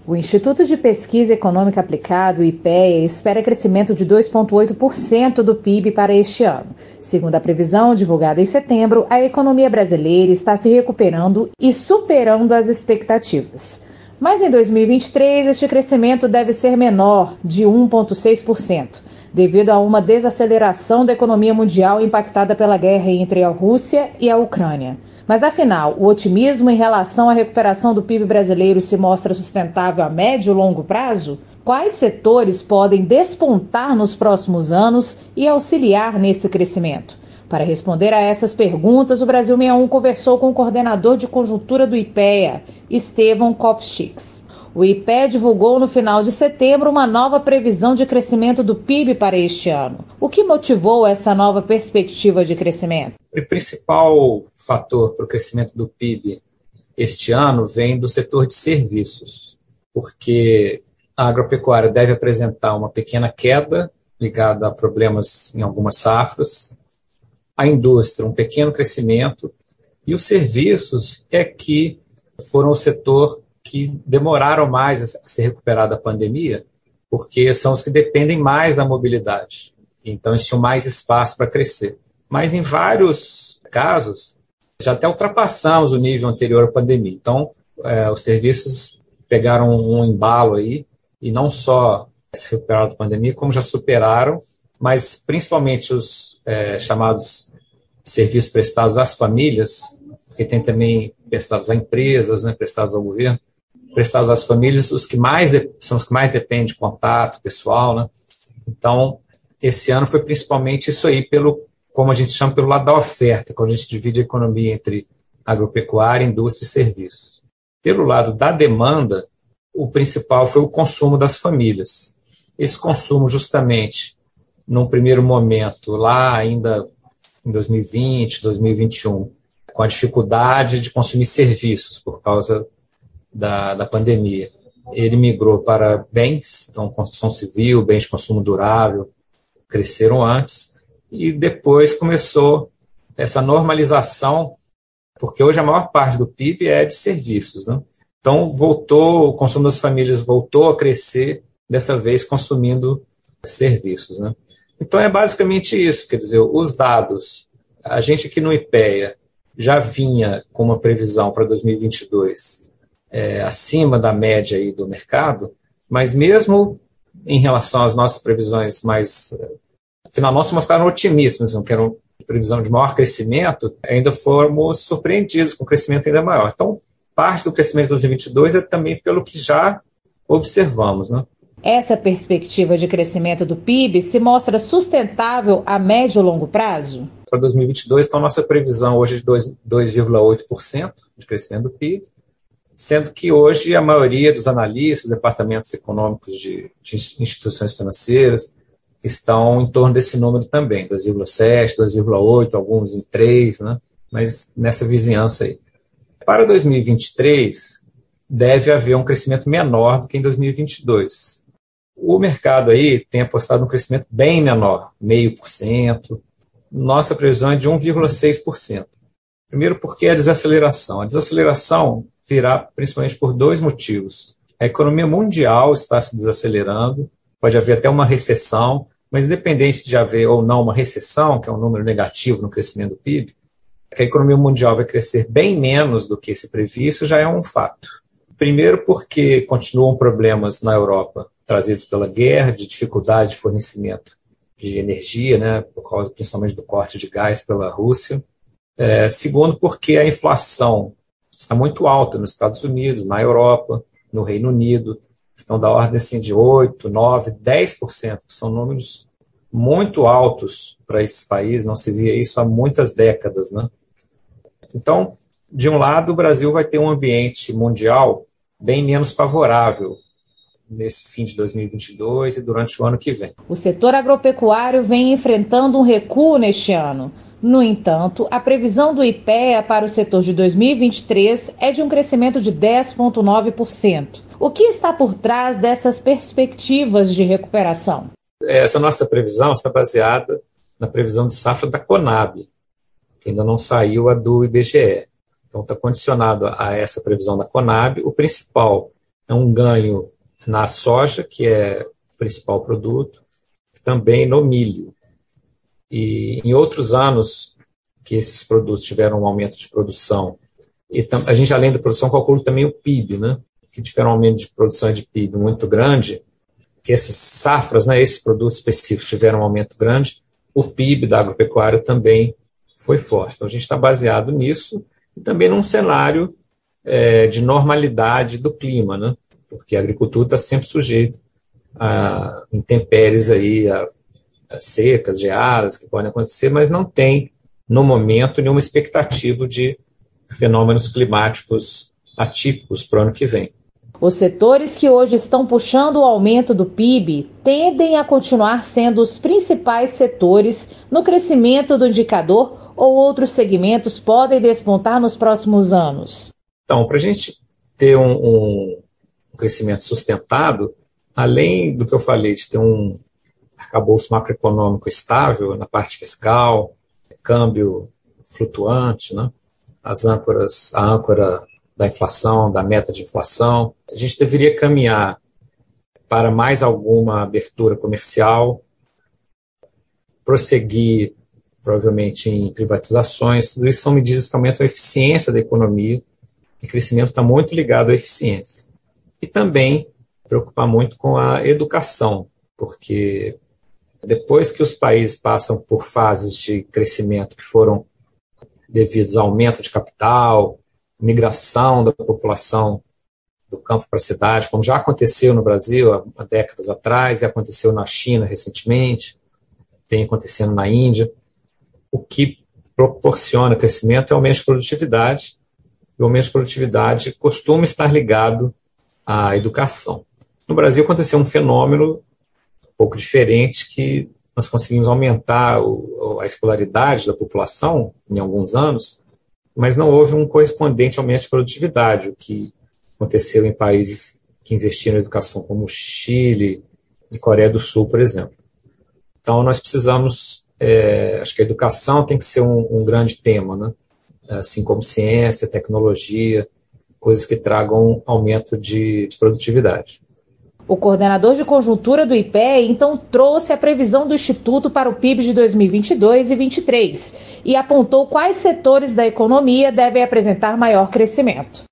O Instituto de Pesquisa Econômica Aplicada, o IPEA, espera crescimento de 2,8% do PIB para este ano. Segundo a previsão divulgada em setembro, a economia brasileira está se recuperando e superando as expectativas. Mas em 2023, este crescimento deve ser menor, de 1,6%, devido a uma desaceleração da economia mundial impactada pela guerra entre a Rússia e a Ucrânia. Mas, afinal, o otimismo em relação à recuperação do PIB brasileiro se mostra sustentável a médio e longo prazo? Quais setores podem despontar nos próximos anos e auxiliar nesse crescimento? Para responder a essas perguntas, o Brasil 61 conversou com o coordenador de conjuntura do IPEA, Estevão Kopschix. O IPEA divulgou no final de setembro uma nova previsão de crescimento do PIB para este ano. O que motivou essa nova perspectiva de crescimento? O principal fator para o crescimento do PIB este ano vem do setor de serviços, porque a agropecuária deve apresentar uma pequena queda ligada a problemas em algumas safras, a indústria um pequeno crescimento e os serviços é que foram o setor que demoraram mais a se recuperar da pandemia, porque são os que dependem mais da mobilidade. Então, eles tinham mais espaço para crescer. Mas, em vários casos, já até ultrapassamos o nível anterior à pandemia. Então, os serviços pegaram um embalo aí, e não só se recuperaram da pandemia, como já superaram, mas principalmente os chamados serviços prestados às famílias, porque tem também prestados a empresas, né, prestados ao governo, prestados às famílias, são os que mais dependem de contato pessoal, né? Então, esse ano foi principalmente isso aí, como a gente chama, pelo lado da oferta, quando a gente divide a economia entre agropecuária, indústria e serviços. Pelo lado da demanda, o principal foi o consumo das famílias. Esse consumo, justamente, num primeiro momento, lá ainda em 2020, 2021, com a dificuldade de consumir serviços por causa da pandemia. Ele migrou para bens, então construção civil, bens de consumo durável, cresceram antes, e depois começou essa normalização, porque hoje a maior parte do PIB é de serviços, né? Então o consumo das famílias voltou a crescer, dessa vez consumindo serviços, né? Então é basicamente isso, quer dizer, os dados, a gente aqui no IPEA já vinha com uma previsão para 2022 acima da média aí do mercado, mas mesmo em relação às nossas previsões afinal, nós mostraram otimistas, que era uma previsão de maior crescimento, ainda fomos surpreendidos com um crescimento ainda maior. Então, parte do crescimento de 2022 é também pelo que já observamos, né? Essa perspectiva de crescimento do PIB se mostra sustentável a médio e longo prazo? Para 2022, então, nossa previsão hoje é de 2,8% de crescimento do PIB, sendo que hoje a maioria dos analistas, departamentos econômicos de instituições financeiras, estão em torno desse número também, 2,7, 2,8, alguns em 3, né? Mas nessa vizinhança aí. Para 2023, deve haver um crescimento menor do que em 2022. O mercado aí tem apostado um crescimento bem menor, 0,5%. Nossa previsão é de 1,6%. Primeiro porque a desaceleração. A desaceleração virá principalmente por dois motivos. A economia mundial está se desacelerando, pode haver até uma recessão, mas independente de haver ou não uma recessão, que é um número negativo no crescimento do PIB, que a economia mundial vai crescer bem menos do que esse previsto já é um fato. Primeiro porque continuam problemas na Europa trazidos pela guerra, de dificuldade de fornecimento de energia, né, por causa principalmente do corte de gás pela Rússia. Segundo porque a inflação está muito alta nos Estados Unidos, na Europa, no Reino Unido, estão da ordem assim, de 8%, 9%, 10%, que são números muito altos para esse país, não se via isso há muitas décadas, né? Então, de um lado, o Brasil vai ter um ambiente mundial bem menos favorável nesse fim de 2022 e durante o ano que vem. O setor agropecuário vem enfrentando um recuo neste ano. No entanto, a previsão do IPEA para o setor de 2023 é de um crescimento de 10,9%. O que está por trás dessas perspectivas de recuperação? Essa nossa previsão está baseada na previsão de safra da Conab, que ainda não saiu a do IBGE. Então está condicionado a essa previsão da Conab. O principal É um ganho na soja, que é o principal produto, também no milho. E em outros anos que esses produtos tiveram um aumento de produção, e a gente, além da produção, calcula também o PIB, né? Que tiveram um aumento de produção de PIB muito grande, que essas safras, né, esses produtos específicos tiveram um aumento grande, o PIB da agropecuária também foi forte. Então, a gente está baseado nisso e também num cenário de normalidade do clima, né? Porque a agricultura está sempre sujeita a intempéries aí, a secas, geadas que podem acontecer, mas não tem, no momento, nenhuma expectativa de fenômenos climáticos atípicos para o ano que vem. Os setores que hoje estão puxando o aumento do PIB tendem a continuar sendo os principais setores no crescimento do indicador ou outros segmentos podem despontar nos próximos anos? Então, para a gente ter um crescimento sustentado, além do que eu falei de ter um arcabouço macroeconômico estável na parte fiscal, câmbio flutuante, né? A âncora da inflação, da meta de inflação, a gente deveria caminhar para mais alguma abertura comercial, prosseguir provavelmente em privatizações. Tudo isso são medidas que aumentam a eficiência da economia, e o crescimento está muito ligado à eficiência. E também preocupar muito com a educação, porque depois que os países passam por fases de crescimento que foram devidos ao aumento de capital, migração da população do campo para a cidade, como já aconteceu no Brasil há décadas atrás, e aconteceu na China recentemente, vem acontecendo na Índia, o que proporciona crescimento é o aumento de produtividade, e o aumento de produtividade costuma estar ligado à educação. No Brasil aconteceu um fenômeno um pouco diferente, que nós conseguimos aumentar a escolaridade da população em alguns anos, mas não houve um correspondente aumento de produtividade, o que aconteceu em países que investiram em educação, como Chile e Coreia do Sul, por exemplo. Então, nós precisamos, acho que a educação tem que ser um grande tema, né? Assim como ciência, tecnologia, coisas que tragam aumento de produtividade. O coordenador de conjuntura do IPEA, então, trouxe a previsão do Instituto para o PIB de 2022 e 2023 e apontou quais setores da economia devem apresentar maior crescimento.